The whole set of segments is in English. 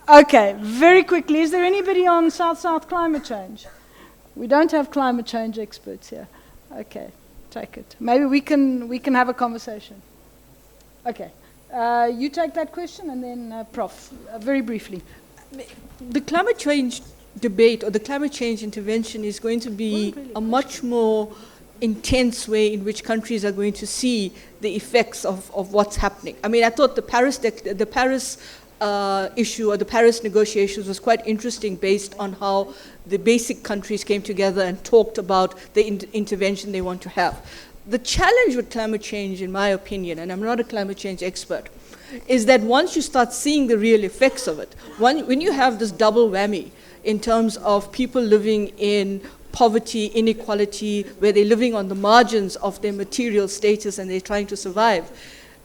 Okay, very quickly, is there anybody on South-South climate change? We don't have climate change experts here. Okay, take it. Maybe we can have a conversation. Okay, you take that question, and then Prof, very briefly. The climate change debate or the climate change intervention is going to be a much more intense way in which countries are going to see the effects of what's happening. I mean, I thought the Paris issue or the Paris negotiations was quite interesting based on how the basic countries came together and talked about the intervention they want to have. The challenge with climate change, in my opinion, and I'm not a climate change expert, is that once you start seeing the real effects of it, when you have this double whammy in terms of people living in poverty, inequality, where they're living on the margins of their material status and they're trying to survive,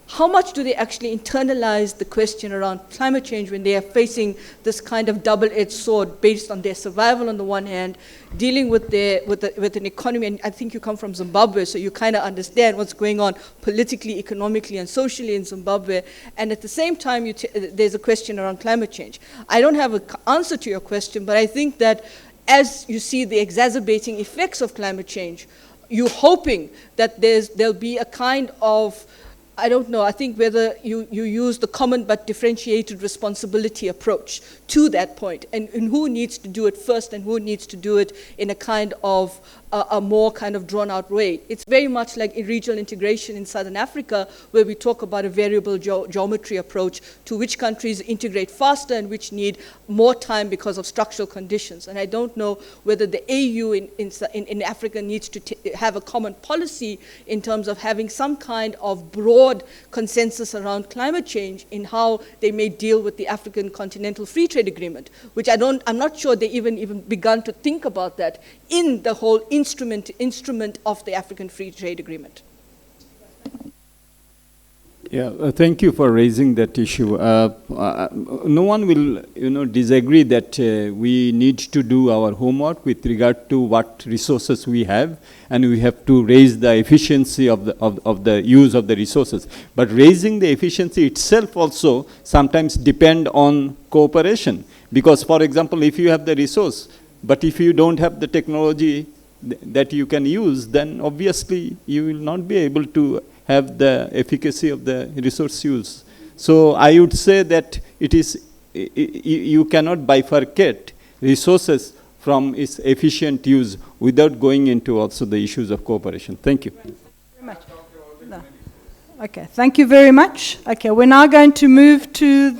how much do they actually internalize the question around climate change when they are facing this kind of double-edged sword based on their survival on the one hand, dealing with an economy, and I think you come from Zimbabwe, so you kind of understand what's going on politically, economically, and socially in Zimbabwe, and at the same time there's a question around climate change. I don't have an answer to your question, but I think that as you see the exacerbating effects of climate change, you're hoping that there'll be a kind of, I don't know, I think whether you use the common but differentiated responsibility approach to that point, and who needs to do it first and who needs to do it in a kind of a more kind of drawn out way. It's very much like in regional integration in Southern Africa, where we talk about a variable geometry approach to which countries integrate faster and which need more time because of structural conditions. And I don't know whether the AU in Africa needs to have a common policy in terms of having some kind of broad consensus around climate change in how they may deal with the African Continental Free Trade Agreement, which I'm not sure they even begun to think about that in the whole instrument of the African Free Trade Agreement. Yeah, thank you for raising that issue. No one will, disagree that we need to do our homework with regard to what resources we have, and we have to raise the efficiency of the use of the resources. But raising the efficiency itself also sometimes depend on cooperation. Because, for example, if you have the resource, but if you don't have the technology that you can use, then obviously you will not be able to have the efficacy of the resource use. So I would say that you cannot bifurcate resources from its efficient use without going into also the issues of cooperation. Thank you. Very much. No. Okay, thank you very much. Okay, we're now going to move to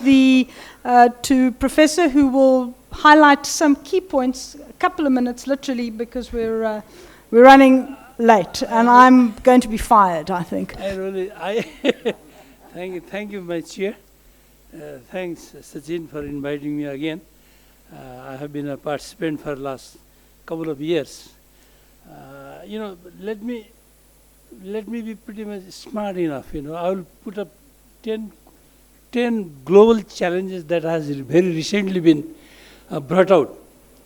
to Professor, who will highlight some key points, a couple of minutes literally, because we're running late, and I'm going to be fired, I think. Thank you, my chair. Thanks, Sachin, for inviting me again. I have been a participant for the last couple of years. Let me be pretty much smart enough. I will put up 10 global challenges that has very recently been brought out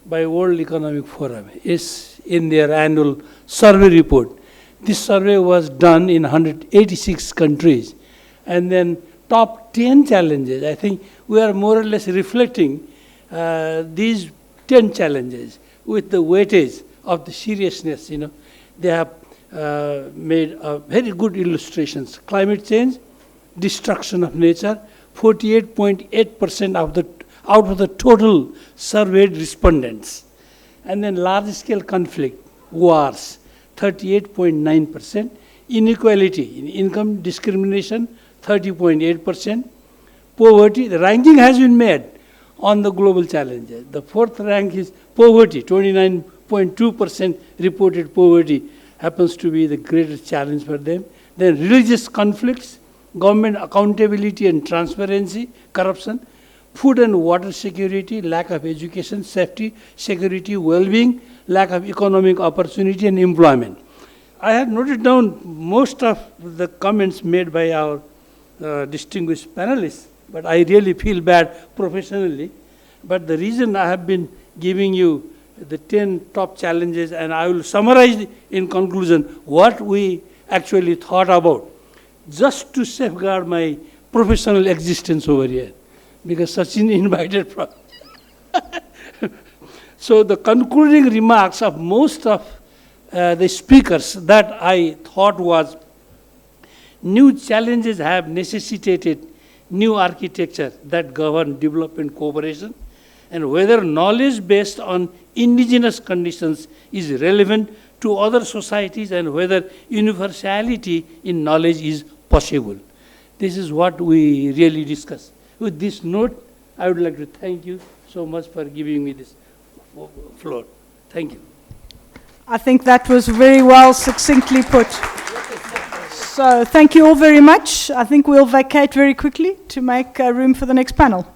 by World Economic Forum. It's in their annual survey report. This survey was done in 186 countries. And then top 10 challenges, I think we are more or less reflecting these 10 challenges with the weightage of the seriousness. They have made very good illustrations. Climate change, destruction of nature, 48.8% out of the total surveyed respondents. And then large-scale conflict, wars, 38.9%. Inequality in income discrimination, 30.8%. Poverty, the ranking has been made on the global challenges. The fourth rank is poverty, 29.2% reported poverty happens to be the greatest challenge for them. Then religious conflicts, government accountability and transparency, corruption, food and water security, lack of education, safety, security, well-being, lack of economic opportunity and employment. I have noted down most of the comments made by our distinguished panelists, but I really feel bad professionally. But the reason I have been giving you the 10 top challenges, and I will summarize in conclusion what we actually thought about, just to safeguard my professional existence over here, because Sachin invited from. So the concluding remarks of most of the speakers that I thought was, new challenges have necessitated new architecture that govern development cooperation, and whether knowledge based on indigenous conditions is relevant to other societies, and whether universality in knowledge is possible. This is what we really discuss. With this note, I would like to thank you so much for giving me this floor. Thank you. I think that was very well succinctly put. So thank you all very much. I think we'll vacate very quickly to make room for the next panel.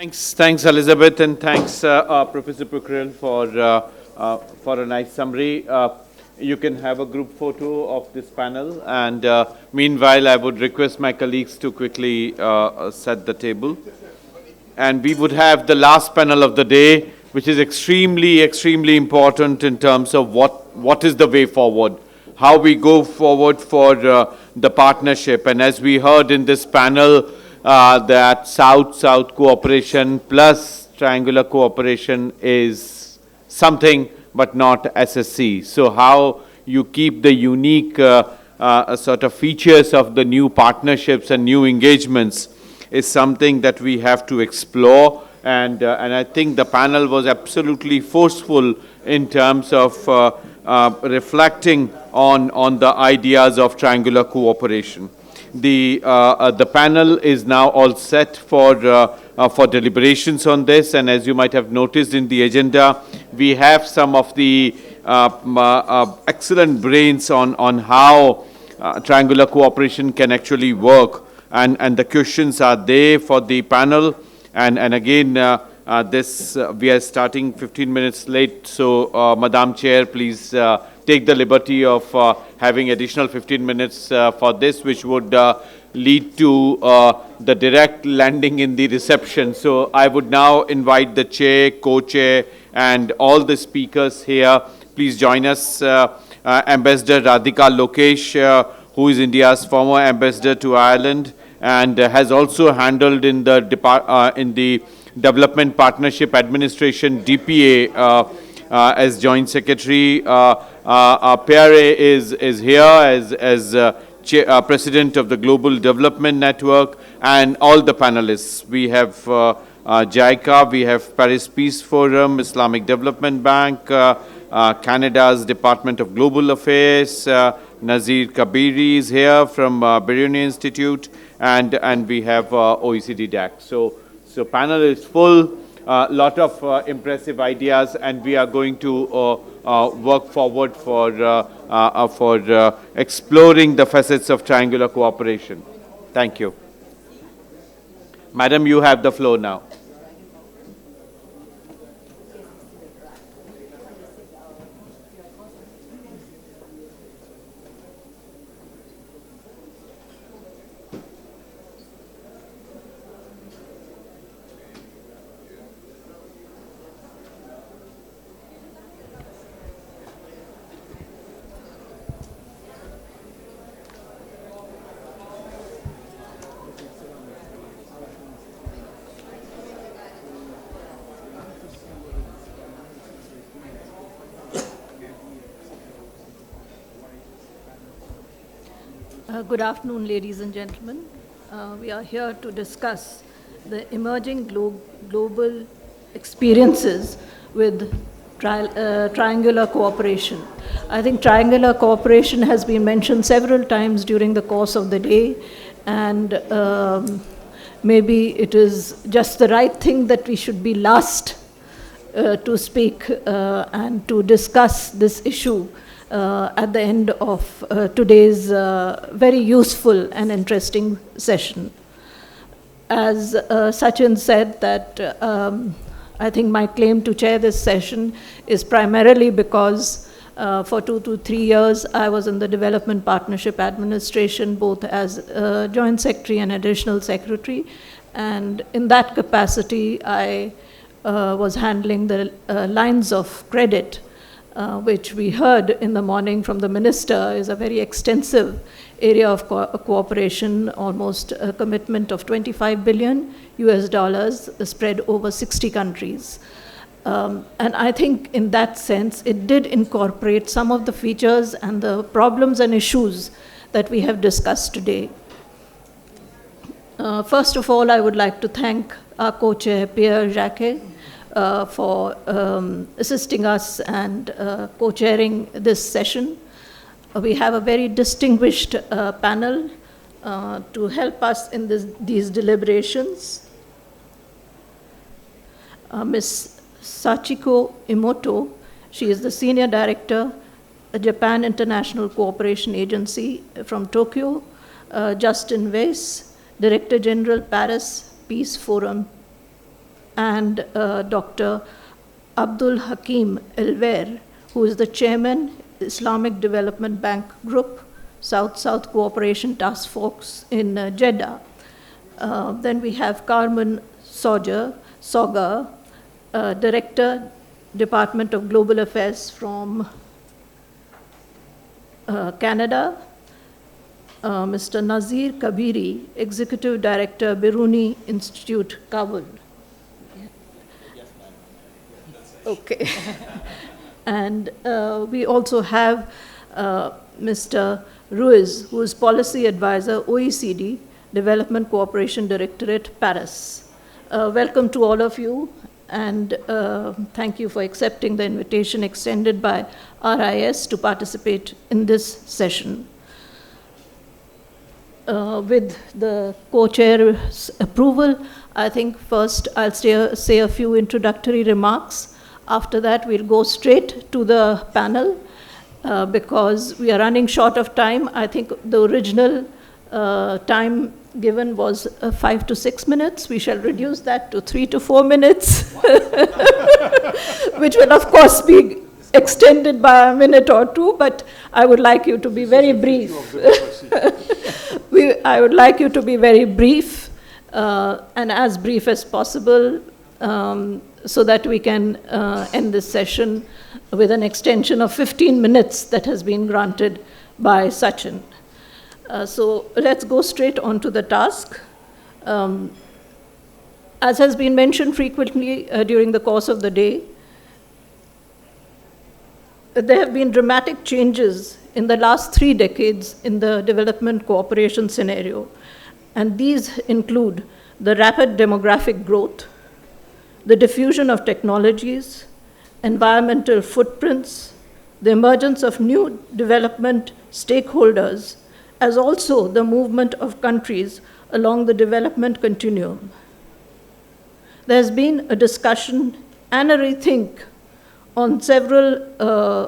Thanks, Elizabeth, and thanks, Professor Pokhriyal, for a nice summary. You can have a group photo of this panel, and meanwhile, I would request my colleagues to quickly set the table. And we would have the last panel of the day, which is extremely, extremely important in terms of what is the way forward, how we go forward for the partnership. And as we heard in this panel, that South-South cooperation plus triangular cooperation is something but not SSC. So how you keep the unique sort of features of the new partnerships and new engagements is something that we have to explore. And I think the panel was absolutely forceful in terms of reflecting on the ideas of triangular cooperation. The panel is now all set for deliberations on this, and as you might have noticed in the agenda, we have some of the excellent brains on how triangular cooperation can actually work, and the questions are there for the panel, and again, we are starting 15 minutes late, so Madam Chair, please take the liberty of having additional 15 minutes for this, which would lead to the direct landing in the reception. So I would now invite the chair, co-chair, and all the speakers here. Please join us, Ambassador Radhika Lokesh, who is India's former ambassador to Ireland, and has also handled in the Development Partnership Administration, DPA, as Joint Secretary. Pierre is here as President of the Global Development Network, and all the panelists. We have JICA, we have Paris Peace Forum, Islamic Development Bank, Canada's Department of Global Affairs, Nazir Kabiri is here from Biruni Institute, and we have OECD DAC. So panel is full. Lot of impressive ideas, and we are going to work forward for exploring the facets of triangular cooperation. Thank you. Madam, you have the floor now. Good afternoon, ladies and gentlemen. We are here to discuss the emerging global experiences with triangular cooperation. I think triangular cooperation has been mentioned several times during the course of the day, and maybe it is just the right thing that we should be last to speak and to discuss this issue at the end of today's very useful and interesting session. As Sachin said, that I think my claim to chair this session is primarily because for 2 to 3 years I was in the Development Partnership Administration, both as Joint Secretary and Additional Secretary, and in that capacity I was handling the lines of credit, which we heard in the morning from the minister is a very extensive area of cooperation, almost a commitment of $25 billion spread over 60 countries. And I think in that sense, it did incorporate some of the features and the problems and issues that we have discussed today. First of all, I would like to thank our co-chair, Pierre Jacquet, for assisting us and co-chairing this session. We have a very distinguished panel to help us in these deliberations. Ms. Sachiko Imoto, she is the Senior Director, Japan International Cooperation Agency from Tokyo. Justin Weiss, Director General, Paris Peace Forum, and Dr. Abdul Hakim Elver, who is the Chairman, Islamic Development Bank Group, South-South Cooperation Task Force in Jeddah. Then we have Carmen Soga, Director, Department of Global Affairs from Canada. Mr. Nazir Kabiri, Executive Director, Biruni Institute, Kabul. Okay. And we also have Mr. Ruiz, who is Policy Advisor, OECD, Development Cooperation Directorate, Paris. Welcome to all of you, and thank you for accepting the invitation extended by RIS to participate in this session. With the co-chair's approval, I think first I'll say a few introductory remarks. After that, we'll go straight to the panel because we are running short of time. I think the original time given was 5 to 6 minutes. We shall reduce that to 3 to 4 minutes, which will of course be extended by a minute or two, but I would like you to be very brief. I would like you to be very brief and as brief as possible so that we can end this session with an extension of 15 minutes that has been granted by Sachin. So let's go straight on to the task. As has been mentioned frequently during the course of the day, there have been dramatic changes in the last 3 decades in the development cooperation scenario, and these include the rapid demographic growth, the diffusion of technologies, environmental footprints, the emergence of new development stakeholders, as also the movement of countries along the development continuum. There's been a discussion and a rethink on several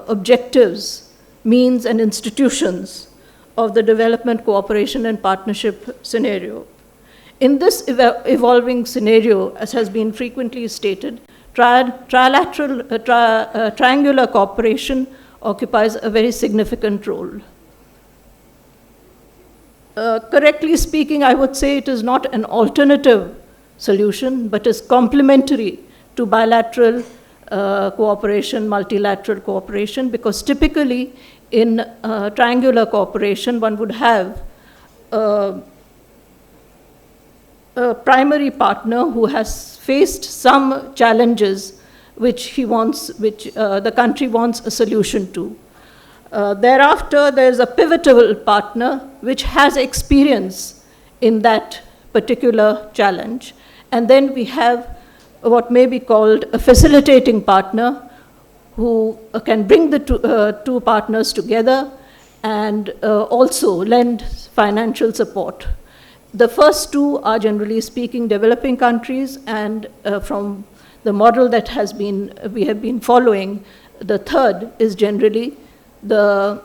objectives, means, and institutions of the development cooperation and partnership scenario. In this evolving scenario, as has been frequently stated, triangular cooperation occupies a very significant role. Correctly speaking, I would say it is not an alternative solution, but is complementary to bilateral cooperation, multilateral cooperation, because typically in triangular cooperation, one would have a primary partner who has faced some challenges which the country wants a solution to. Thereafter, there is a pivotal partner which has experience in that particular challenge. And then we have what may be called a facilitating partner who can bring the two partners together and also lend financial support. The first two are, generally speaking, developing countries, and from the model that we have been following, the third is generally a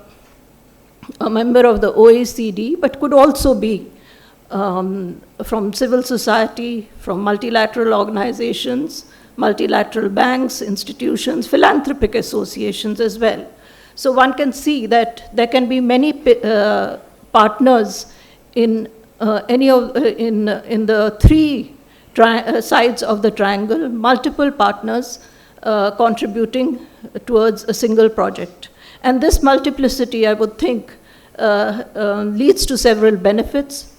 member of the OECD, but could also be from civil society, from multilateral organizations, multilateral banks, institutions, philanthropic associations as well. So one can see that there can be many partners in the 3 sides of the triangle, multiple partners contributing towards a single project. And this multiplicity, I would think, leads to several benefits,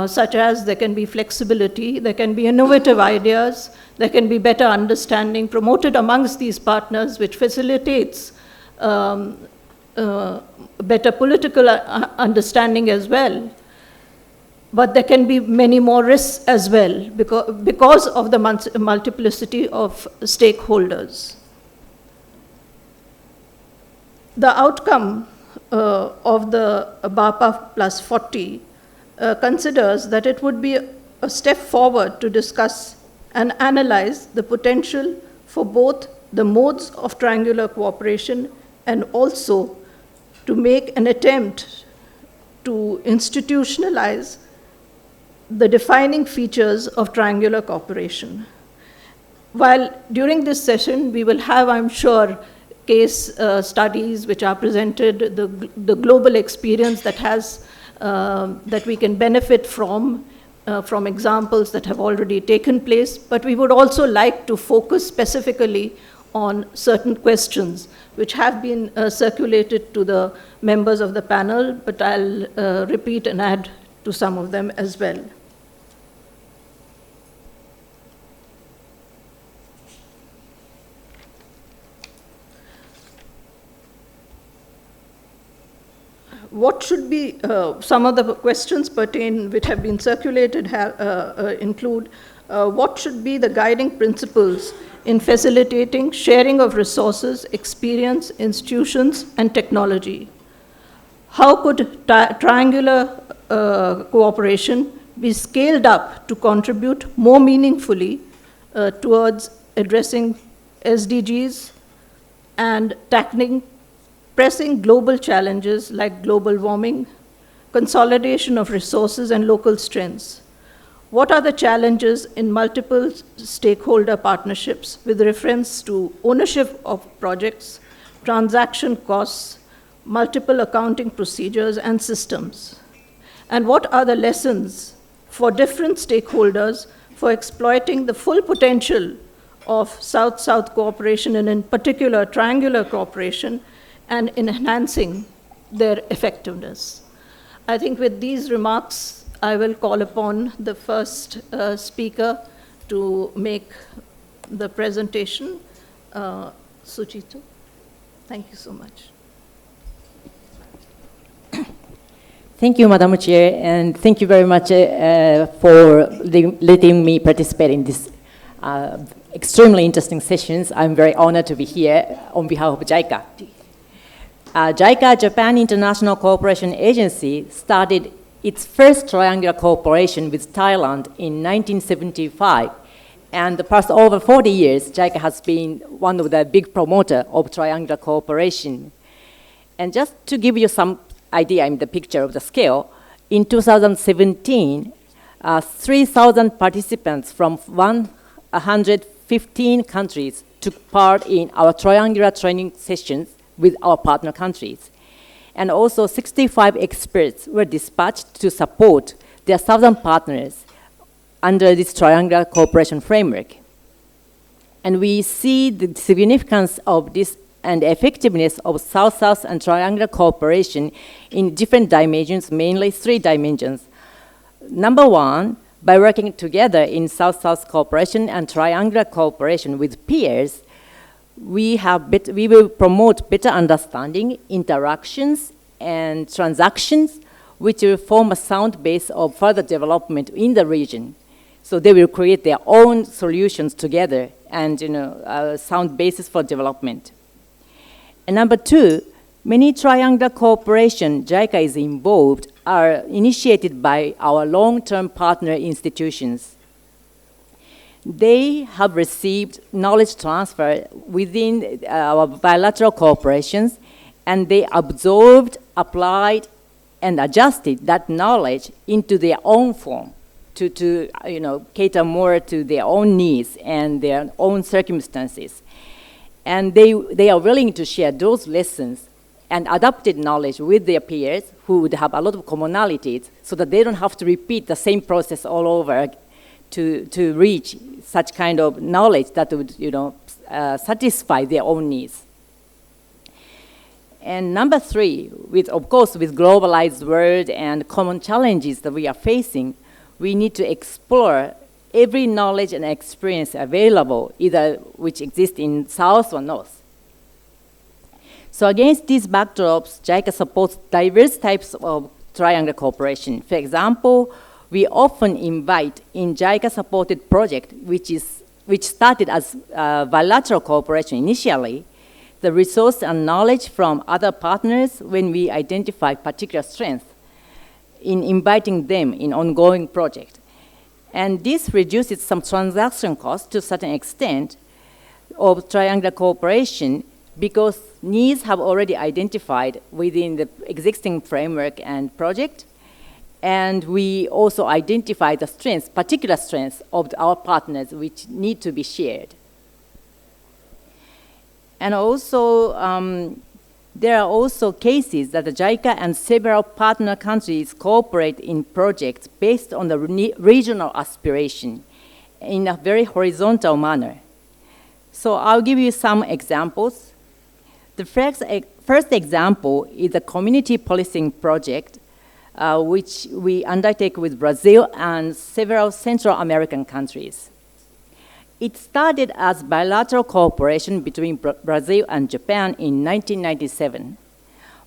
such as there can be flexibility, there can be innovative ideas, there can be better understanding promoted amongst these partners, which facilitates better political understanding as well. But there can be many more risks as well because of the multiplicity of stakeholders. The outcome of the BAPA plus 40 considers that it would be a step forward to discuss and analyze the potential for both the modes of triangular cooperation and also to make an attempt to institutionalize the defining features of triangular cooperation. While during this session, we will have, I'm sure, case studies which are presented, the global experience that has, that we can benefit from examples that have already taken place, but we would also like to focus specifically on certain questions which have been circulated to the members of the panel, but I'll repeat and add to some of them as well. What should be, some of the questions pertain, which have been circulated, include what should be the guiding principles in facilitating sharing of resources, experience, institutions, and technology? How could triangular cooperation be scaled up to contribute more meaningfully towards addressing SDGs and tackling pressing global challenges like global warming, consolidation of resources and local strengths? What are the challenges in multiple stakeholder partnerships with reference to ownership of projects, transaction costs, multiple accounting procedures and systems? And what are the lessons for different stakeholders for exploiting the full potential of South-South cooperation, and in particular triangular cooperation, and in enhancing their effectiveness? I think with these remarks, I will call upon the first speaker to make the presentation, Suchito. Thank you so much. Thank you, Madam Chair, and thank you very much for letting me participate in this extremely interesting sessions. I'm very honored to be here on behalf of JICA. JICA, Japan International Cooperation Agency, started its first triangular cooperation with Thailand in 1975. And the past over 40 years, JICA has been one of the big promoters of triangular cooperation. And just to give you some idea in the picture of the scale, in 2017, 3,000 participants from 115 countries took part in our triangular training sessions with our partner countries. And also 65 experts were dispatched to support their southern partners under this triangular cooperation framework. And we see the significance of this and effectiveness of South-South and triangular cooperation in different dimensions, mainly 3 dimensions. Number one, by working together in South-South cooperation and triangular cooperation with peers, we will promote better understanding, interactions, and transactions, which will form a sound base of further development in the region. So they will create their own solutions together and a sound basis for development. And number 2, many triangular cooperation JICA is involved are initiated by our long-term partner institutions. They have received knowledge transfer within our bilateral cooperations, and they absorbed, applied, and adjusted that knowledge into their own form to cater more to their own needs and their own circumstances. And they are willing to share those lessons and adapted knowledge with their peers who would have a lot of commonalities so that they don't have to repeat the same process all over to reach such kind of knowledge that would, satisfy their own needs. And number 3, of course, with globalized world and common challenges that we are facing, we need to explore every knowledge and experience available, either which exists in South or North. So against these backdrops, JICA supports diverse types of triangular cooperation. For example, we often invite in JICA-supported project, which started as bilateral cooperation initially, the resource and knowledge from other partners when we identify particular strengths in inviting them in ongoing project. And this reduces some transaction costs to a certain extent of triangular cooperation because needs have already identified within the existing framework and project. And we also identify the strengths, particular strengths of our partners which need to be shared. And also, there are also cases that the JICA and several partner countries cooperate in projects based on the regional aspiration in a very horizontal manner. So I'll give you some examples. The first example is the community policing project, which we undertake with Brazil and several Central American countries. It started as bilateral cooperation between Brazil and Japan in 1997,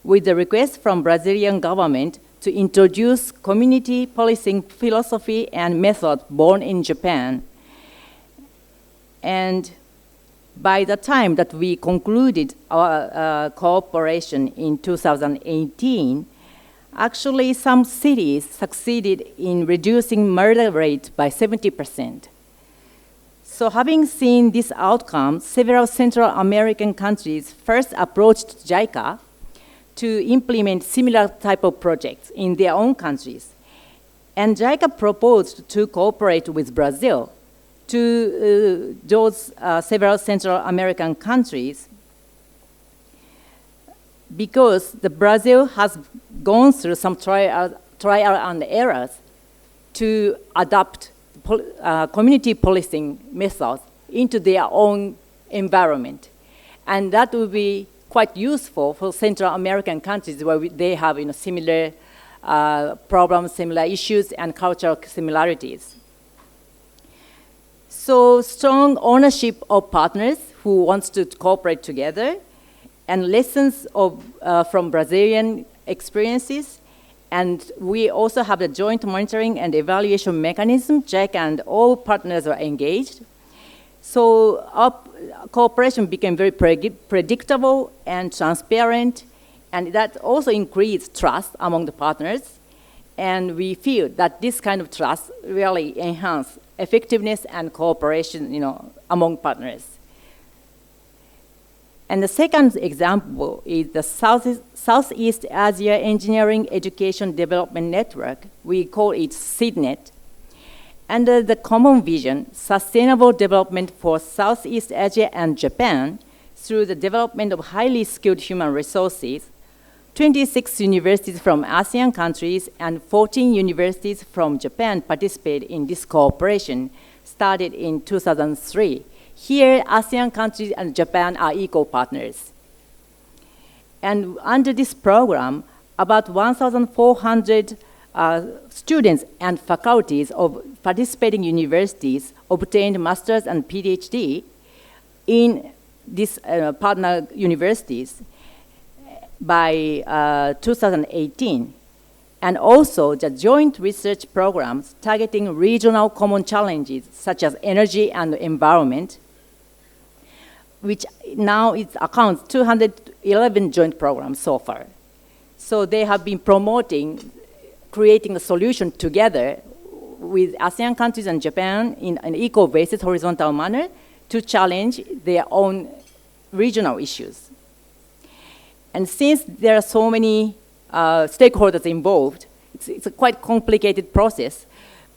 with the request from Brazilian government to introduce community policing philosophy and method born in Japan. And by the time that we concluded our cooperation in 2018, actually some cities succeeded in reducing murder rate by 70%. So having seen this outcome, several Central American countries first approached JICA to implement similar type of projects in their own countries. And JICA proposed to cooperate with Brazil to those several Central American countries because the Brazil has gone through some trial and errors to adopt community policing methods into their own environment. And that would be quite useful for Central American countries where they have similar problems, similar issues, and cultural similarities. So strong ownership of partners who wants to cooperate together and lessons from Brazilian experiences. And we also have the joint monitoring and evaluation mechanism. JICA and all partners are engaged. So our cooperation became very predictable and transparent, and that also increased trust among the partners. And we feel that this kind of trust really enhances effectiveness and cooperation, among partners. And the second example is the Southeast Asia Engineering Education Development Network. We call it SEEDNet. Under the common vision, sustainable development for Southeast Asia and Japan through the development of highly skilled human resources, 26 universities from ASEAN countries and 14 universities from Japan participated in this cooperation, started in 2003. Here, ASEAN countries and Japan are equal partners. And under this program, about 1,400 students and faculties of participating universities obtained master's and PhD in these partner universities by 2018. And also the joint research programs targeting regional common challenges such as energy and environment, which now it accounts 211 joint programs so far. So they have been promoting creating a solution together with ASEAN countries and Japan in an equal basis, horizontal manner, to challenge their own regional issues. And since there are so many stakeholders involved, it's a quite complicated process.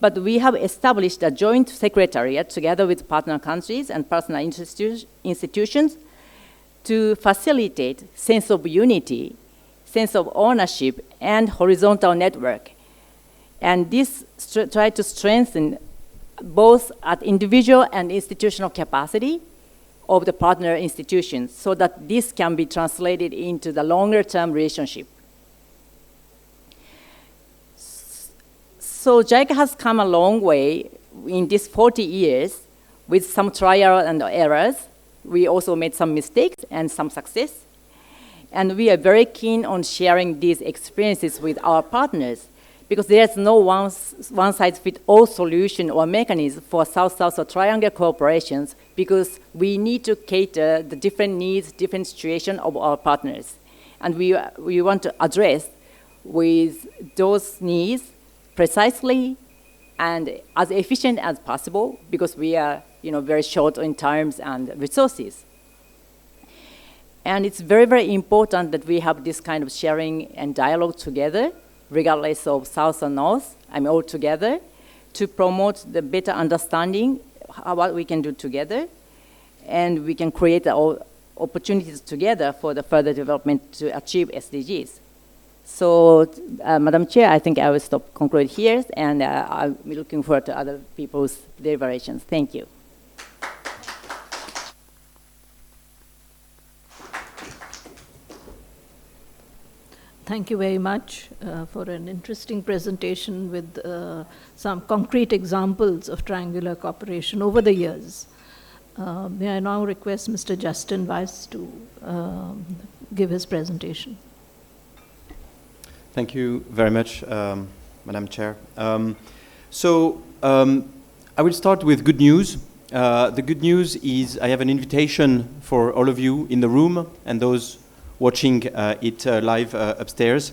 But we have established a joint secretariat together with partner countries and partner institutions to facilitate sense of unity, sense of ownership, and horizontal network. And this try to strengthen both at individual and institutional capacity of the partner institutions so that this can be translated into the longer term relationship. So JICA has come a long way in these 40 years with some trial and errors. We also made some mistakes and some success. And we are very keen on sharing these experiences with our partners because there's no one-size-fits-all solution or mechanism for South-South or triangle cooperations because we need to cater the different needs, different situations of our partners. And we want to address with those needs precisely and as efficient as possible because we are very short in terms and resources. And it's very, very important that we have this kind of sharing and dialogue together, regardless of South or North, all together, to promote the better understanding of what we can do together, and we can create opportunities together for the further development to achieve SDGs. So, Madam Chair, I think I will conclude here, and I'll be looking forward to other people's deliberations. Thank you. Thank you very much for an interesting presentation with some concrete examples of triangular cooperation over the years. May I now request Mr. Justin Weiss to give his presentation. Thank you very much, Madam Chair. I will start with good news. The good news is I have an invitation for all of you in the room and those watching it live upstairs.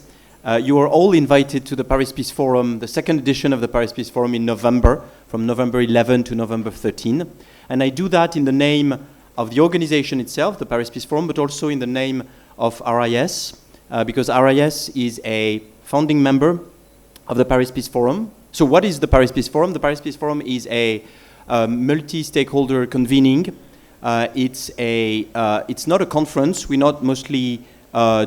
You are all invited to the Paris Peace Forum, the second edition of the Paris Peace Forum in November, from November 11 to November 13. And I do that in the name of the organization itself, the Paris Peace Forum, but also in the name of RIS, because RIS is a founding member of the Paris Peace Forum. So what is the Paris Peace Forum? The Paris Peace Forum is a multi-stakeholder convening. It's not a conference. We're not mostly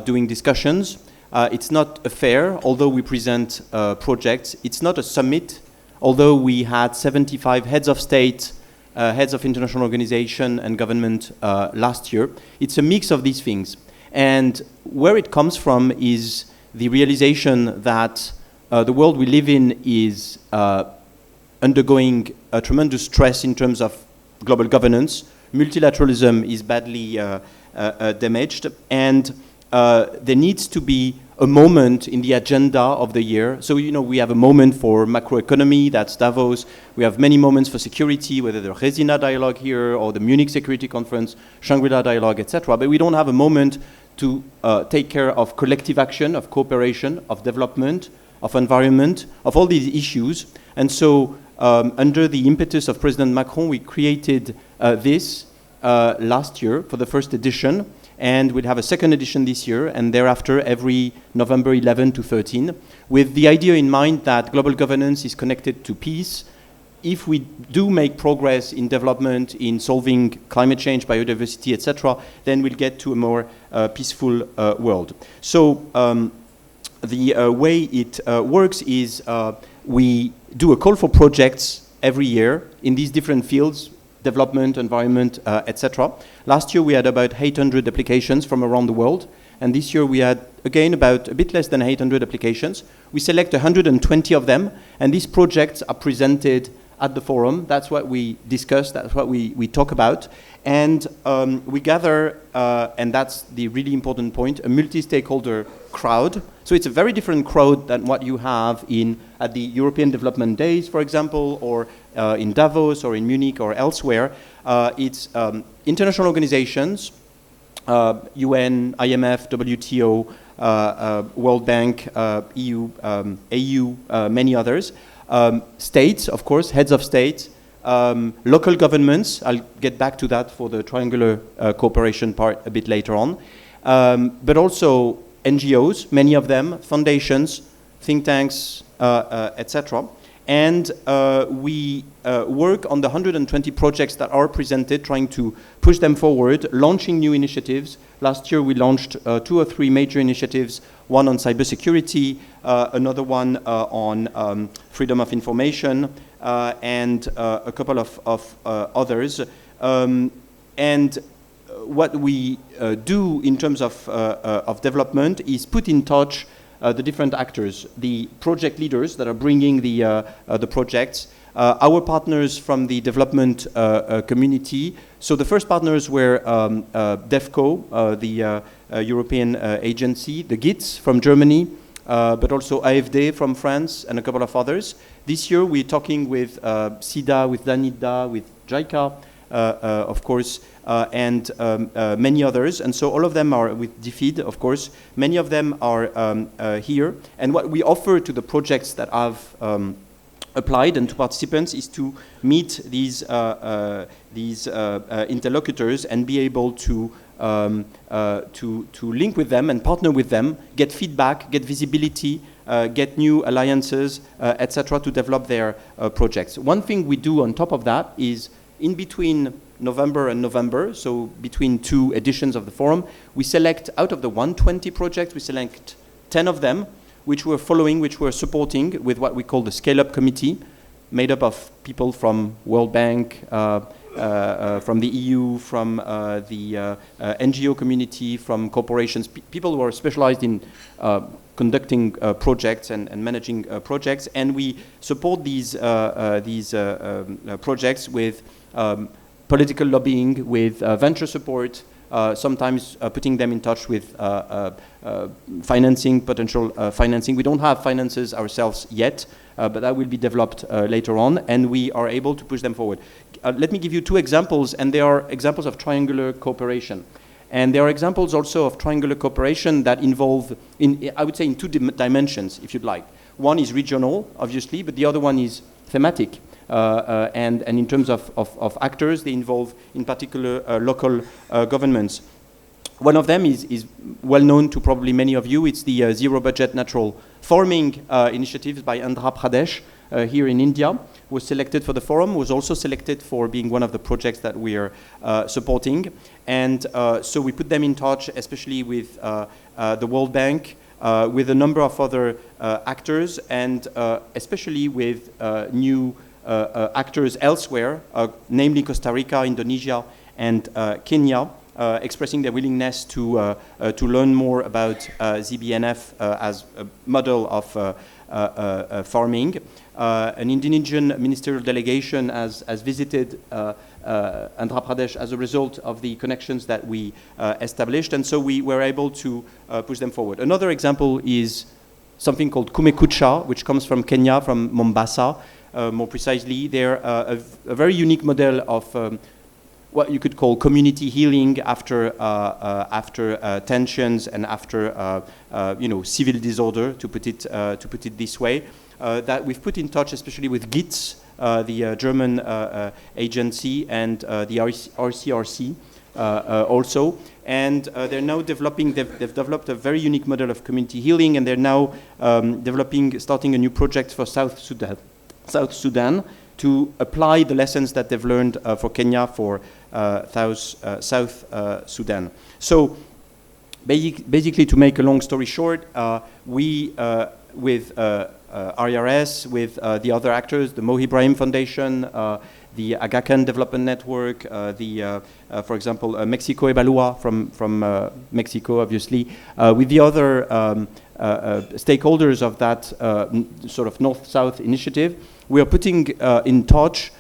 doing discussions. It's not a fair, although we present projects. It's not a summit, although we had 75 heads of state, heads of international organization and government last year. It's a mix of these things. And where it comes from is the realization that the world we live in is undergoing a tremendous stress in terms of global governance. Multilateralism is badly damaged, and there needs to be a moment in the agenda of the year. So, we have a moment for macroeconomy, that's Davos. We have many moments for security, whether the Resina dialogue here or the Munich Security Conference, Shangri-La dialogue, etc. But we don't have a moment to take care of collective action, of cooperation, of development, of environment, of all these issues. And so, under the impetus of President Macron, we created this last year for the first edition, and we'll have a second edition this year, and thereafter every November 11 to 13, with the idea in mind that global governance is connected to peace. If we do make progress in development, in solving climate change, biodiversity, etc., then we'll get to a more peaceful world. So the way it works is we do a call for projects every year in these different fields, development, environment, etc. Last year we had about 800 applications from around the world, and this year we had, again, about a bit less than 800 applications. We select 120 of them, and these projects are presented at the forum. That's what we discuss, that's what we talk about. And we gather, and that's the really important point, a multi-stakeholder crowd. So it's a very different crowd than what you have at the European Development Days, for example, or in Davos, or in Munich, or elsewhere. It's international organizations, UN, IMF, WTO, World Bank, EU, AU, many others. States, of course, heads of states, local governments. I'll get back to that for the triangular cooperation part a bit later on. But also NGOs, many of them, foundations, think tanks, etc. And we work on the 120 projects that are presented, trying to push them forward, launching new initiatives. Last year we launched 2 or 3 major initiatives, one on cybersecurity, another one on freedom of information, and a couple of others. And what we do in terms of development is put in touch the different actors, the project leaders that are bringing the projects, our partners from the development community. So the first partners were DEFCO, the European agency, the GITS from Germany, but also AFD from France and a couple of others. This year we're talking with SIDA, with Danida, with JICA, of course, and many others. And so all of them are with DFID, of course. Many of them are here. And what we offer to the projects that have applied and to participants is to meet these interlocutors and be able to link with them and partner with them, get feedback, get visibility, get new alliances, etc., to develop their projects. One thing we do on top of that is in between November and November, so between two editions of the forum, we select out of the 120 projects, we select 10 of them, which we're following, which we're supporting with what we call the Scale-Up Committee, made up of people from World Bank, from the EU, from the NGO community, from corporations, people who are specialized in conducting projects and managing projects. And we support these projects with political lobbying, with venture support, sometimes putting them in touch with financing, potential financing. We don't have finances ourselves yet, but that will be developed later on, and we are able to push them forward. Let me give you two examples, and they are examples of triangular cooperation. And there are examples also of triangular cooperation that involve, I would say, in two dimensions, if you'd like. One is regional, obviously, but the other one is thematic. And in terms of actors, they involve, in particular, local governments. One of them is well known to probably many of you. It's the Zero Budget Natural Farming initiatives by Andhra Pradesh here in India. Was selected for the forum, was also selected for being one of the projects that we are supporting. And so we put them in touch, especially with the World Bank, with a number of other actors, and especially with new actors elsewhere, namely Costa Rica, Indonesia, and Kenya, expressing their willingness to learn more about ZBNF as a model of farming. An Indonesian ministerial delegation has visited Andhra Pradesh as a result of the connections that we established, and so we were able to push them forward. Another example is something called Kumekucha, which comes from Kenya, from Mombasa, more precisely. They're a very unique model of what you could call community healing after tensions and after civil disorder, to put it this way. That we've put in touch, especially with GITS, the German agency, and the RCRC also. And they're now developing, they've developed a very unique model of community healing, and they're now starting a new project for South Sudan to apply the lessons that they've learned for Kenya for South Sudan. So basically, to make a long story short, we, with RRS, with the other actors, the Mo Ibrahim Foundation, the Aga Khan Development Network, for example, Mexico Ebalua from Mexico, obviously, with the other stakeholders of that sort of North-South initiative, we are putting in touch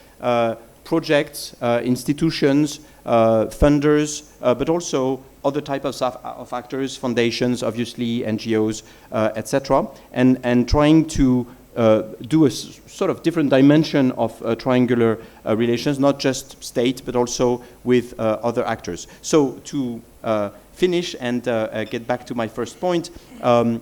projects, institutions, funders, but also other types of actors, foundations, obviously, NGOs, etc., and trying to do a sort of different dimension of triangular relations, not just state, but also with other actors. So to finish and get back to my first point,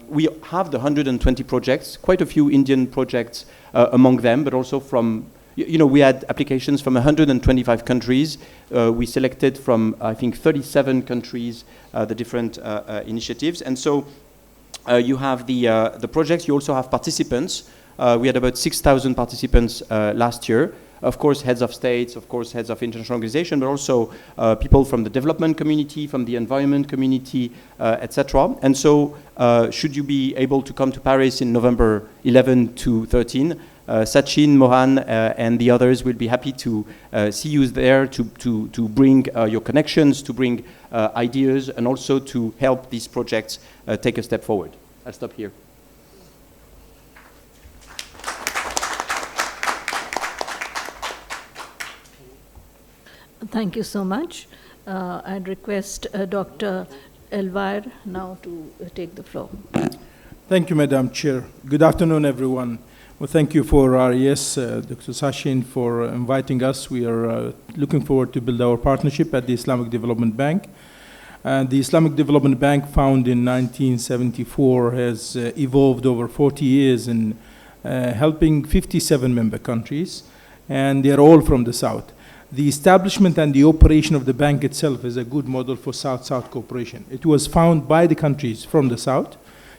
we have the 120 projects, quite a few Indian projects among them, but also from, we had applications from 125 countries. We selected from, I think, 37 countries the different initiatives. And so you have the projects, you also have participants. We had about 6,000 participants last year. Of course, heads of states, of course, heads of international organizations, but also people from the development community, from the environment community, etc. And so, should you be able to come to Paris in November 11 to 13, Sachin, Mohan, and the others will be happy to see you there to bring your connections, to bring ideas, and also to help these projects take a step forward. I'll stop here. Thank you so much. I'd request Dr. Elvire now to take the floor. Thank you, Madam Chair. Good afternoon, everyone. Well, thank you for RES, Dr. Sachin, for inviting us. We are looking forward to build our partnership at the Islamic Development Bank. The Islamic Development Bank, founded in 1974, has evolved over 40 years in helping 57 member countries, and they are all from the South. The establishment and the operation of the bank itself is a good model for South-South cooperation. It was founded by the countries from the South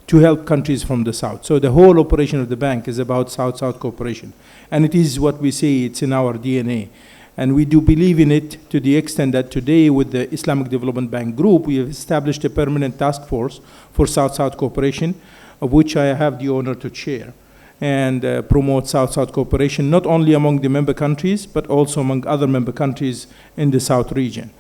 to help countries from the South. So the whole operation of the bank is about South-South cooperation. And it is what we say, it's in our DNA. And we do believe in it to the extent that today with the Islamic Development Bank Group, we have established a permanent task force for South-South cooperation, of which I have the honor to chair, and promote South-South cooperation, not only among the member countries, but also among other member countries in the South region.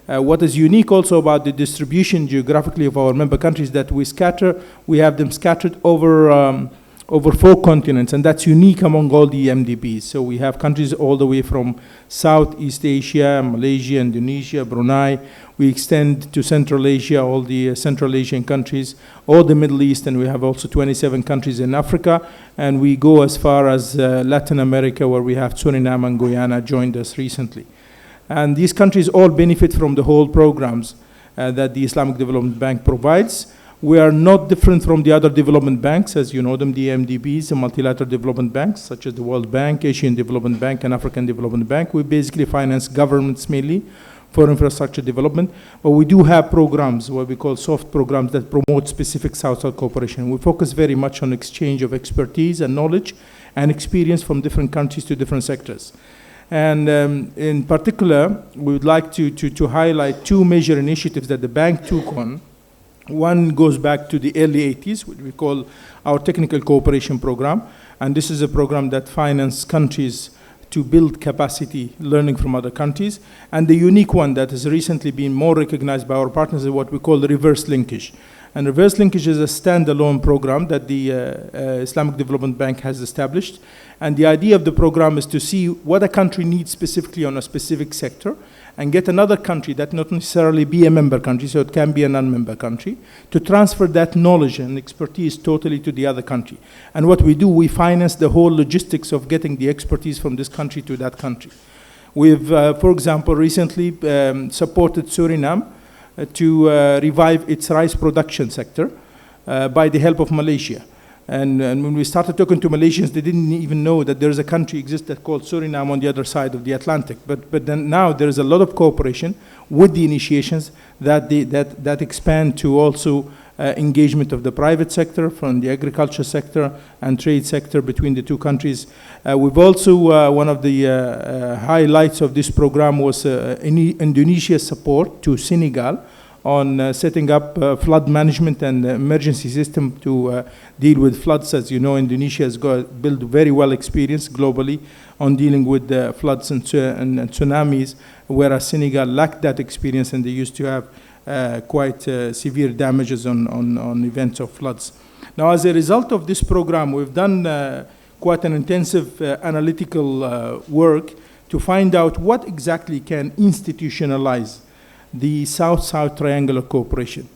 What is unique also about the distribution geographically of our member countries that we have them scattered over 4 continents, and that's unique among all the MDBs. So we have countries all the way from Southeast Asia, Malaysia, Indonesia, Brunei. We extend to Central Asia, all the Central Asian countries, all the Middle East, and we have also 27 countries in Africa. And we go as far as Latin America, where we have Suriname and Guyana joined us recently. And these countries all benefit from the whole programs that the Islamic Development Bank provides. We are not different from the other development banks, as you know them, the MDBs, the multilateral development banks, such as the World Bank, Asian Development Bank, and African Development Bank. We basically finance governments mainly for infrastructure development, but we do have programs, what we call soft programs, that promote specific South-South cooperation. We focus very much on exchange of expertise and knowledge and experience from different countries to different sectors. And in particular, we would like to highlight 2 major initiatives that the bank took on. One goes back to the early 80s, which we call our Technical Cooperation Program. And this is a program that finances countries to build capacity, learning from other countries. And the unique one that has recently been more recognized by our partners is what we call the reverse linkage. And reverse linkage is a standalone program that the Islamic Development Bank has established. And the idea of the program is to see what a country needs specifically on a specific sector, and get another country that not necessarily be a member country, so it can be a non-member country, to transfer that knowledge and expertise totally to the other country. And what we do, we finance the whole logistics of getting the expertise from this country to that country. We've, for example, recently supported Suriname to revive its rice production sector by the help of Malaysia. And when we started talking to Malaysians, they didn't even know that there's a country existed called Suriname on the other side of the Atlantic. But then now there's a lot of cooperation with the initiations that expand to also engagement of the private sector, from the agriculture sector and trade sector between the 2 countries. We've also, one of the highlights of this program was Indonesia's support to Senegal on setting up flood management and emergency system to deal with floods. As you know, Indonesia has built very well experience globally on dealing with floods and tsunamis, whereas Senegal lacked that experience, and they used to have quite severe damages on events of floods. Now, as a result of this program, we've done quite an intensive analytical work to find out what exactly can institutionalize the South-South triangular cooperation.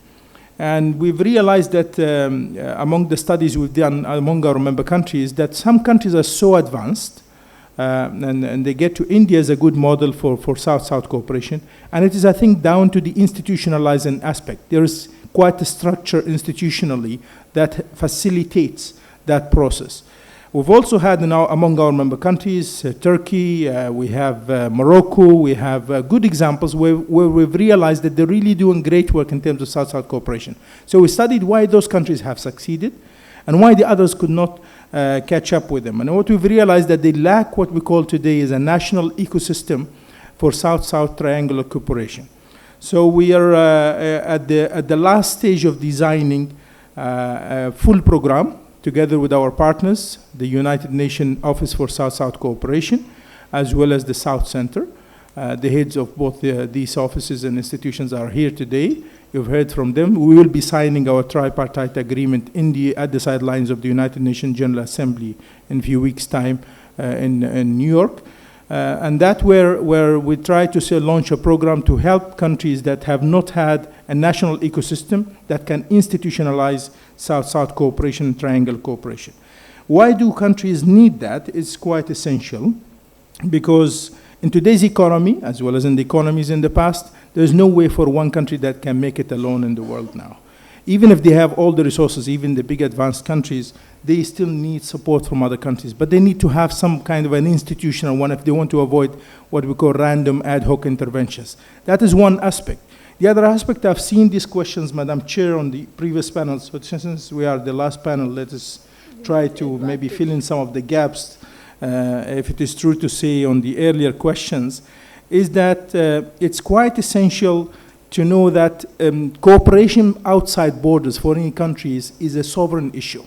And we've realized that among the studies we've done among our member countries, that some countries are so advanced, and they get to India as a good model for South-South cooperation. And it is, I think, down to the institutionalizing aspect. There is quite a structure institutionally that facilitates that process. We've also had now among our member countries, Turkey, we have Morocco, we have good examples where we've realized that they're really doing great work in terms of South-South cooperation. So we studied why those countries have succeeded and why the others could not catch up with them. And what we've realized that they lack what we call today is a national ecosystem for South-South triangular cooperation. So we are at the last stage of designing a full program together with our partners, the United Nations Office for South-South Cooperation, as well as the South Center. The heads of both these offices and institutions are here today. You've heard from them. We will be signing our tripartite agreement at the sidelines of the United Nations General Assembly in a few weeks' time in New York. And that's where we try to launch a program to help countries that have not had a national ecosystem that can institutionalize South-South cooperation and triangle cooperation. Why do countries need that? It's quite essential, because in today's economy, as well as in the economies in the past, there's no way for one country that can make it alone in the world now. Even if they have all the resources, even the big advanced countries, they still need support from other countries. But they need to have some kind of an institutional one if they want to avoid what we call random ad hoc interventions. That is one aspect. The other aspect, I've seen these questions, Madam Chair, on the previous panel. So since we are the last panel, let us try to maybe fill in some of the gaps, if it is true to say on the earlier questions, is that it's quite essential to know that cooperation outside borders for any countries is a sovereign issue.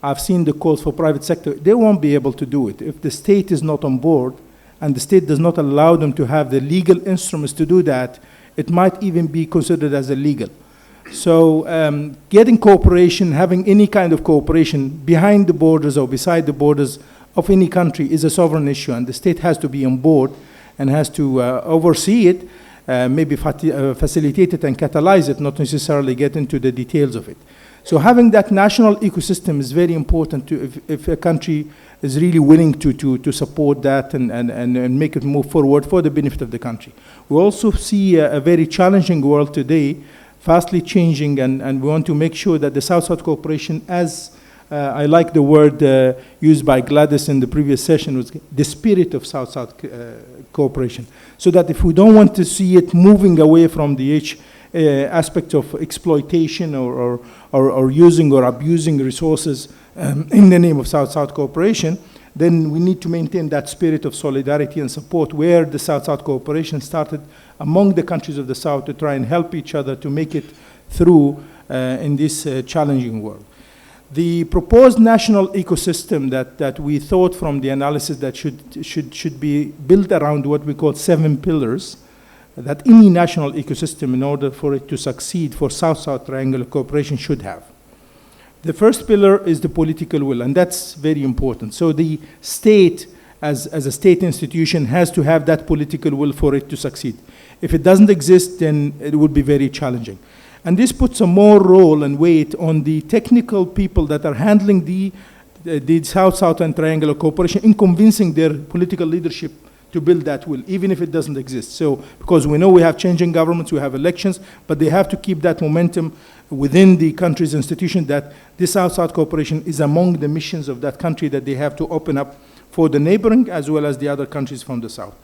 I've seen the calls for private sector. They won't be able to do it. If the state is not on board and the state does not allow them to have the legal instruments to do that, it might even be considered as illegal. So getting cooperation, having any kind of cooperation behind the borders or beside the borders of any country is a sovereign issue, and the state has to be on board and has to oversee it, maybe facilitate it and catalyze it, not necessarily get into the details of it. So having that national ecosystem is very important if a country is really willing to support that and make it move forward for the benefit of the country. We also see a very challenging world today, fastly changing, and we want to make sure that the South-South cooperation, as I like the word used by Gladys in the previous session, was the spirit of South-South cooperation. So that if we don't want to see it moving away from the aspect of exploitation or using or abusing resources in the name of South-South cooperation, then we need to maintain that spirit of solidarity and support where the South-South cooperation started among the countries of the South to try and help each other to make it through in this challenging world. The proposed national ecosystem that we thought from the analysis that should be built around what we call 7 pillars, that any national ecosystem, in order for it to succeed for South-South triangular cooperation, should have. The first pillar is the political will, and that's very important. So the state, as a state institution, has to have that political will for it to succeed. If it doesn't exist, then it would be very challenging. And this puts a more role and weight on the technical people that are handling the South-South and triangular cooperation in convincing their political leadership to build that will, even if it doesn't exist. So, because we know we have changing governments, we have elections, but they have to keep that momentum within the country's institution that this South-South cooperation is among the missions of that country that they have to open up for the neighboring as well as the other countries from the South.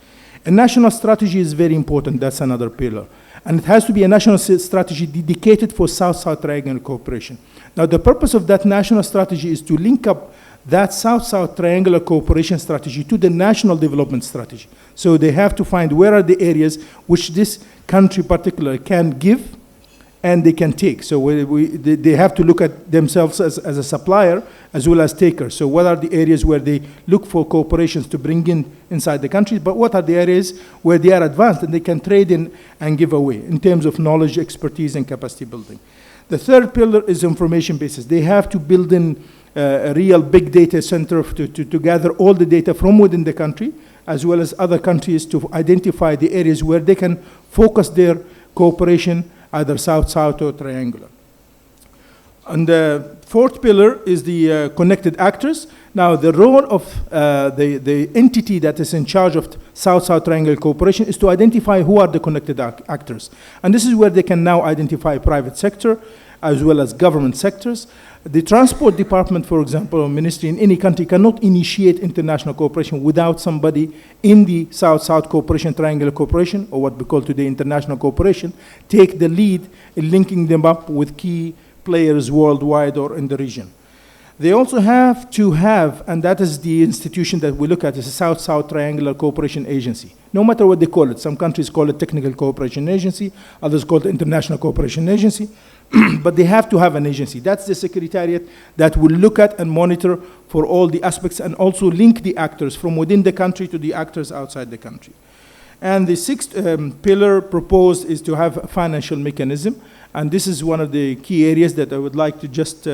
A national strategy is very important. That's another pillar. And it has to be a national strategy dedicated for South-South triangular cooperation. Now, the purpose of that national strategy is to link up that South-South triangular cooperation strategy to the national development strategy. So they have to find where are the areas which this country particularly can give and they can take. So they have to look at themselves as a supplier as well as taker. So what are the areas where they look for cooperations to bring inside the country, but what are the areas where they are advanced and they can trade in and give away in terms of knowledge, expertise, and capacity building. The third pillar is information basis. They have to build in a real big data center to gather all the data from within the country as well as other countries to identify the areas where they can focus their cooperation, either South-South or triangular. And the fourth pillar is the connected actors. Now, the role of the entity that is in charge of South-South triangular cooperation is to identify who are the connected actors. And this is where they can now identify private sector as well as government sectors. The transport department, for example, or ministry in any country cannot initiate international cooperation without somebody in the South-South cooperation, triangular cooperation, or what we call today international cooperation, take the lead in linking them up with key players worldwide or in the region. They also have to have, and that is the institution that we look at, is a South-South Triangular Cooperation Agency. No matter what they call it, some countries call it Technical Cooperation Agency, others call it International Cooperation Agency. but they have to have an agency. That's the secretariat that will look at and monitor for all the aspects and also link the actors from within the country to the actors outside the country. And the sixth pillar proposed is to have a financial mechanism. And this is one of the key areas that I would like to just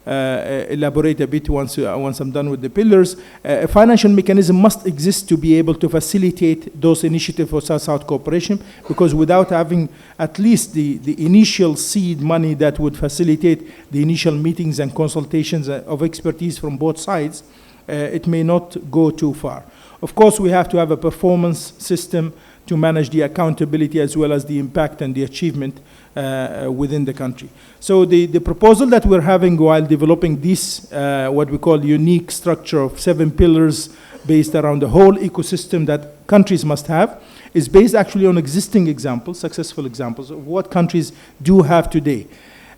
elaborate a bit once I'm done with the pillars. A financial mechanism must exist to be able to facilitate those initiatives for South-South cooperation, because without having at least the initial seed money that would facilitate the initial meetings and consultations of expertise from both sides, it may not go too far. Of course, we have to have a performance system to manage the accountability as well as the impact and the achievement within the country. So the proposal that we're having while developing this, what we call unique structure of 7 pillars based around the whole ecosystem that countries must have, is based actually on existing examples, successful examples of what countries do have today.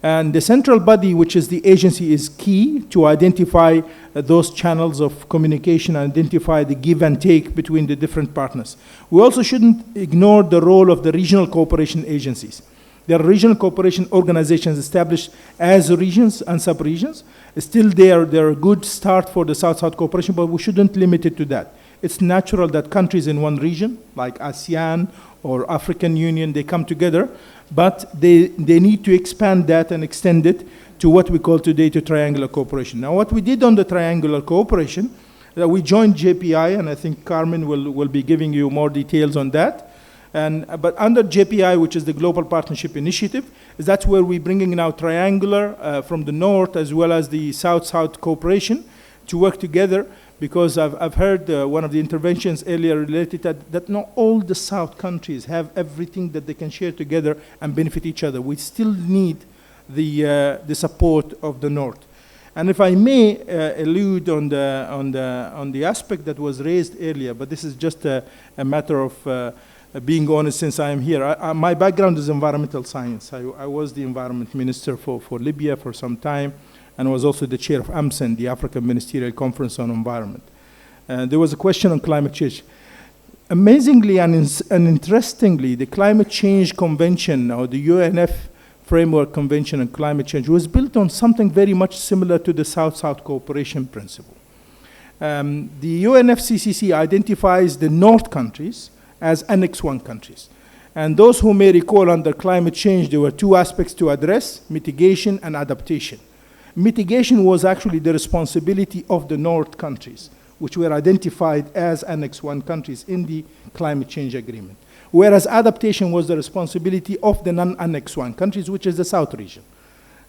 And the central body, which is the agency, is key to identify those channels of communication, identify the give and take between the different partners. We also shouldn't ignore the role of the regional cooperation agencies. There are regional cooperation organizations established as regions and sub-regions. Still, they're a good start for the South-South cooperation, but we shouldn't limit it to that. It's natural that countries in one region, like ASEAN or African Union, they come together, but they need to expand that and extend it to what we call today to triangular cooperation. Now, what we did on the triangular cooperation, we joined JPI, and I think Carmen will be giving you more details on that. But under JPI, which is the Global Partnership Initiative, that's where we're bringing now triangular from the north as well as the South-South cooperation to work together, because I've heard one of the interventions earlier related that not all the South countries have everything that they can share together and benefit each other. We still need the support of the North. And if I may allude on the aspect that was raised earlier, but this is just a matter of being honest since I am here. My background is environmental science. I was the environment minister for Libya for some time, and was also the chair of AMSEN, the African Ministerial Conference on Environment. There was a question on climate change. Amazingly and interestingly, the Climate Change Convention, or the UNF Framework Convention on Climate Change, was built on something very much similar to the South-South cooperation principle. The UNFCCC identifies the North countries as Annex 1 countries. And those who may recall under climate change, there were 2 aspects to address: mitigation and adaptation. Mitigation was actually the responsibility of the North countries, which were identified as Annex 1 countries in the climate change agreement. Whereas adaptation was the responsibility of the non-Annex 1 countries, which is the South region.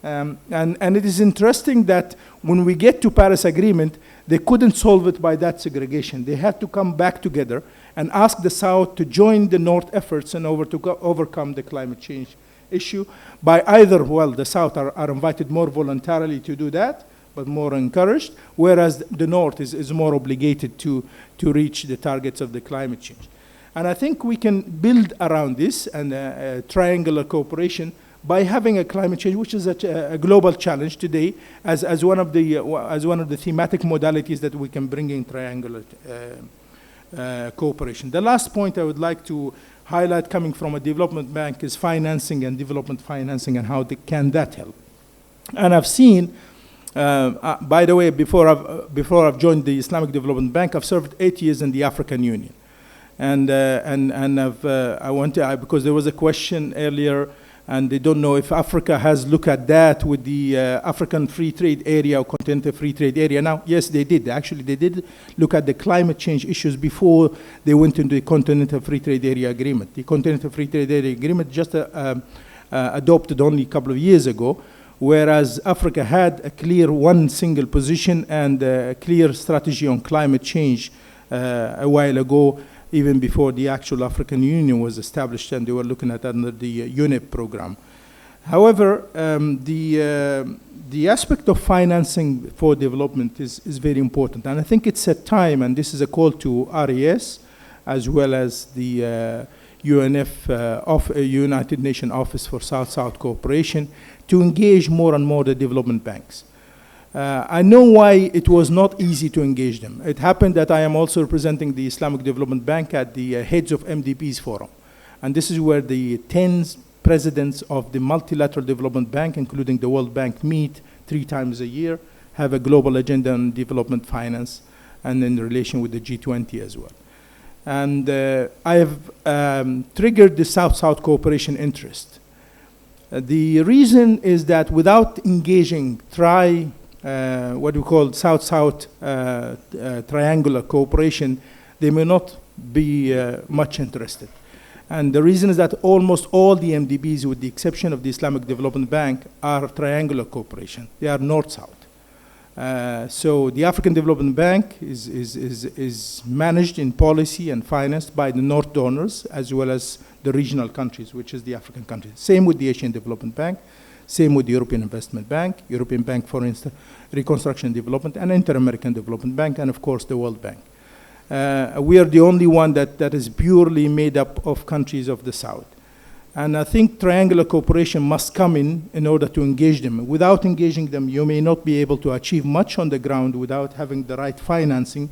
And it is interesting that when we get to Paris Agreement, they couldn't solve it by that segregation. They had to come back together and ask the South to join the North efforts in order to overcome the climate change issue by either, well, the South are invited more voluntarily to do that, but more encouraged, whereas the North is more obligated to reach the targets of the climate change. And I think we can build around this and triangular cooperation by having a climate change, which is a global challenge today, as one of the thematic modalities that we can bring in triangular cooperation. The last point I would like to highlight, coming from a development bank, is financing and development financing, and how can that help. And I've seen, by the way, before I've joined the Islamic Development Bank, I've served 8 years in the African Union, and because there was a question earlier, and they don't know if Africa has looked at that with the African Free Trade Area or Continental Free Trade Area. Now, yes, they did. Actually, they did look at the climate change issues before they went into the Continental Free Trade Area Agreement. The Continental Free Trade Area Agreement just adopted only a couple of years ago, whereas Africa had a clear one single position and a clear strategy on climate change a while ago, even before the actual African Union was established, and they were looking at under the UNEP program. However, the aspect of financing for development is very important, and I think it's a time, and this is a call to RAS, as well as the UNF, United Nations Office for South-South Cooperation, to engage more and more the development banks. I know why it was not easy to engage them. It happened that I am also representing the Islamic Development Bank at the Heads of MDPs Forum. And this is where the 10 presidents of the multilateral development bank, including the World Bank, meet 3 times a year, have a global agenda on development finance, and in relation with the G20 as well. And I have triggered the South-South cooperation interest. The reason is that without engaging what we call South-South triangular cooperation, they may not be much interested. And the reason is that almost all the MDBs, with the exception of the Islamic Development Bank, are triangular cooperation. They are North-South. So the African Development Bank is managed in policy and financed by the North donors, as well as the regional countries, which is the African countries. Same with the Asian Development Bank, same with the European Investment Bank, European Bank for Reconstruction and Development, and Inter-American Development Bank, and of course the World Bank. We are the only one that is purely made up of countries of the South. And I think triangular cooperation must come in order to engage them. Without engaging them, you may not be able to achieve much on the ground without having the right financing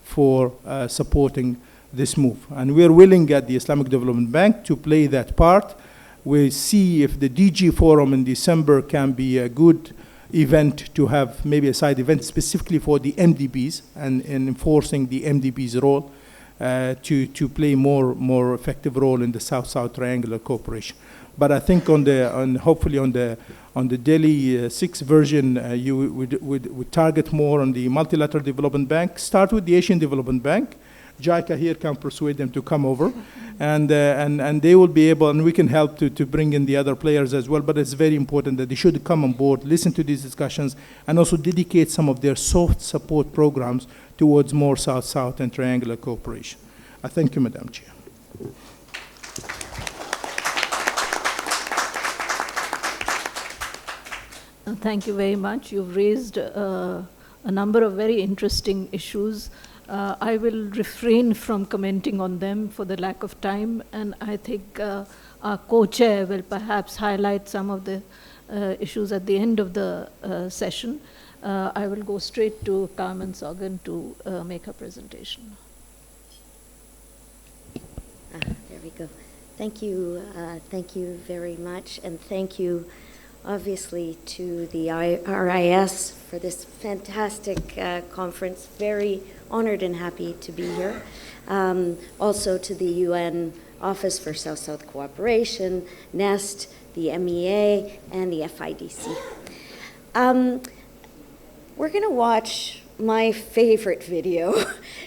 for supporting this move. And we are willing at the Islamic Development Bank to play that part. We see if the DG Forum in December can be a good event to have maybe a side event specifically for the MDBs and enforcing the MDBs role to play more effective role in the South-South triangular cooperation. But I think hopefully on the Delhi 6 version, you would target more on the multilateral development bank. Start with the Asian Development Bank. JICA here can persuade them to come over, and they will be able, and we can help to bring in the other players as well. But it's very important that they should come on board, listen to these discussions, and also dedicate some of their soft support programs towards more South-South and triangular cooperation. I thank you, Madam Chair. Thank you very much. You've raised a number of very interesting issues. I will refrain from commenting on them for the lack of time, and I think our co-chair will perhaps highlight some of the issues at the end of the session. I will go straight to Carmen Sogan to make her presentation. There we go. Thank you very much, and thank you obviously to the RIS for this fantastic conference. Very honored and happy to be here. Also to the UN Office for South-South Cooperation, NEST, the MEA, and the FIDC. We're going to watch my favorite video.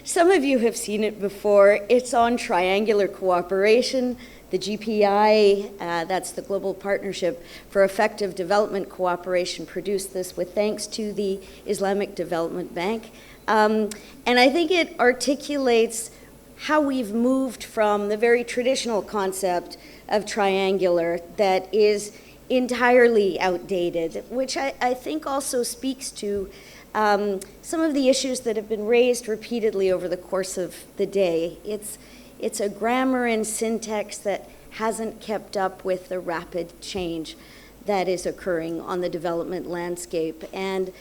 Some of you have seen it before. It's on triangular cooperation. The GPI, that's the Global Partnership for Effective Development Cooperation, produced this with thanks to the Islamic Development Bank. And I think it articulates how we've moved from the very traditional concept of triangular that is entirely outdated, which I think also speaks to some of the issues that have been raised repeatedly over the course of the day. It's a grammar and syntax that hasn't kept up with the rapid change that is occurring on the development landscape. And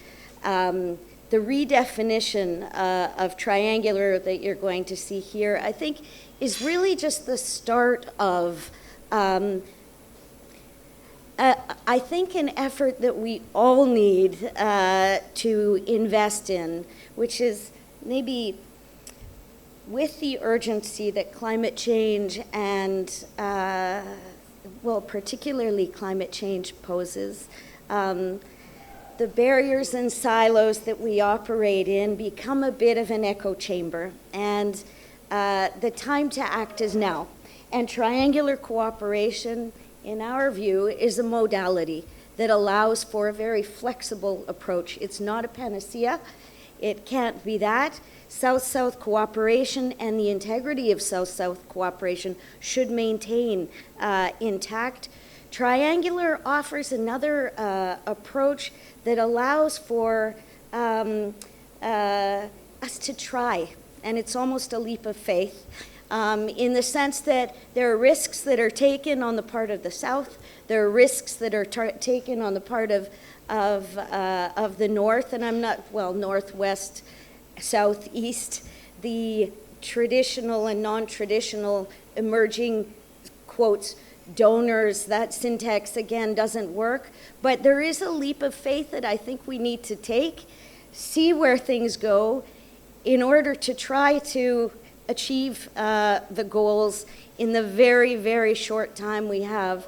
the redefinition of triangular that you're going to see here, I think, is really just the start of, I think, an effort that we all need to invest in, which is maybe with the urgency that climate change and, well, particularly climate change poses, the barriers and silos that we operate in become a bit of an echo chamber, and the time to act is now. And triangular cooperation, in our view, is a modality that allows for a very flexible approach. It's not a panacea. It can't be that. South-South cooperation and the integrity of South-South cooperation should maintain intact. Triangular offers another approach that allows for us to try, and it's almost a leap of faith, in the sense that there are risks that are taken on the part of the South, there are risks that are taken on the part of the North, and I'm not, well, Northwest, Southeast, the traditional and non-traditional emerging, quotes, donors, that syntax again doesn't work. But there is a leap of faith that I think we need to take, see where things go in order to try to achieve the goals in the very, very short time we have,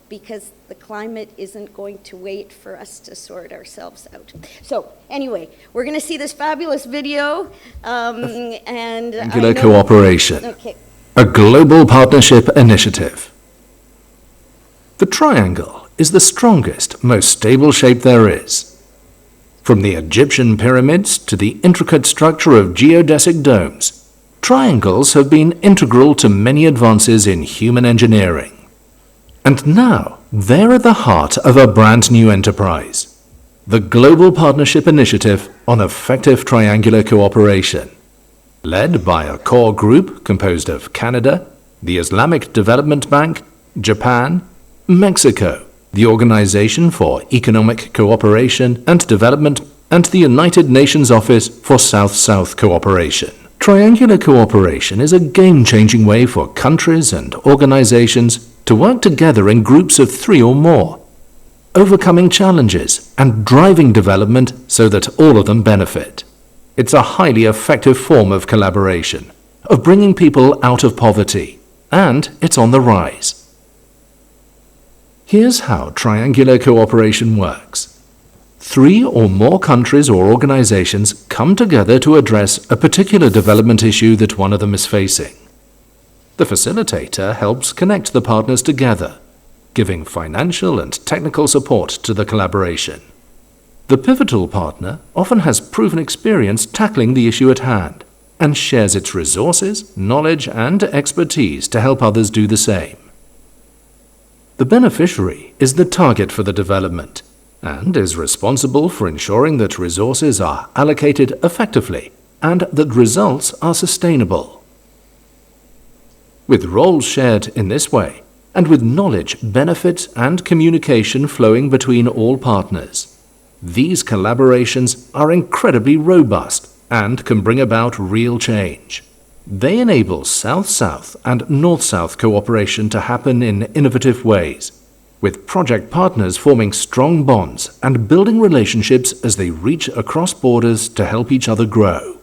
because the climate isn't going to wait for us to sort ourselves out. So anyway, we're going to see this fabulous video. And Triangular Cooperation, okay. a global partnership initiative. The triangle is the strongest, most stable shape there is. From the Egyptian pyramids to the intricate structure of geodesic domes, triangles have been integral to many advances in human engineering. And now, they're at the heart of a brand new enterprise, the Global Partnership Initiative on Effective Triangular Cooperation, led by a core group composed of Canada, the Islamic Development Bank, Japan, Mexico, the Organization for Economic Cooperation and Development, and the United Nations Office for South-South Cooperation. Triangular cooperation is a game-changing way for countries and organizations to work together in groups of 3 or more, overcoming challenges and driving development so that all of them benefit. It's a highly effective form of collaboration, of bringing people out of poverty, and it's on the rise. Here's how triangular cooperation works. 3 or more countries or organizations come together to address a particular development issue that one of them is facing. The facilitator helps connect the partners together, giving financial and technical support to the collaboration. The pivotal partner often has proven experience tackling the issue at hand and shares its resources, knowledge, and expertise to help others do the same. The beneficiary is the target for the development and is responsible for ensuring that resources are allocated effectively and that results are sustainable. With roles shared in this way, and with knowledge, benefits, and communication flowing between all partners, these collaborations are incredibly robust and can bring about real change. They enable South-South and North-South cooperation to happen in innovative ways, with project partners forming strong bonds and building relationships as they reach across borders to help each other grow.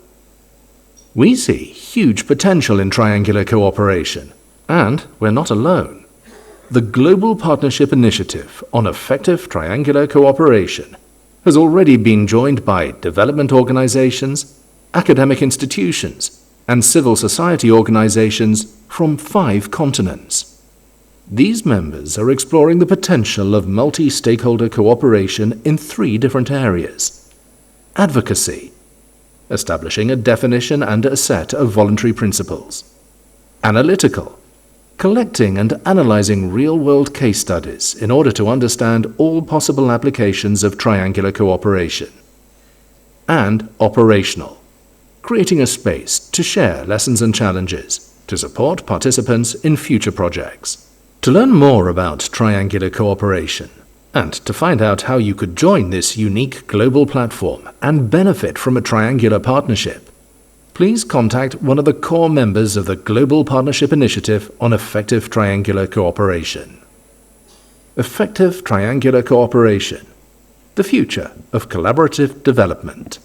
We see huge potential in triangular cooperation, and we're not alone. The Global Partnership Initiative on Effective Triangular Cooperation has already been joined by development organizations, academic institutions, and civil society organizations from 5 continents. These members are exploring the potential of multi-stakeholder cooperation in 3 different areas. Advocacy, establishing a definition and a set of voluntary principles. Analytical, collecting and analyzing real-world case studies in order to understand all possible applications of triangular cooperation. And operational, creating a space to share lessons and challenges to support participants in future projects. To learn more about triangular cooperation and to find out how you could join this unique global platform and benefit from a triangular partnership, please contact one of the core members of the Global Partnership Initiative on Effective Triangular Cooperation. Effective Triangular Cooperation, the future of collaborative development.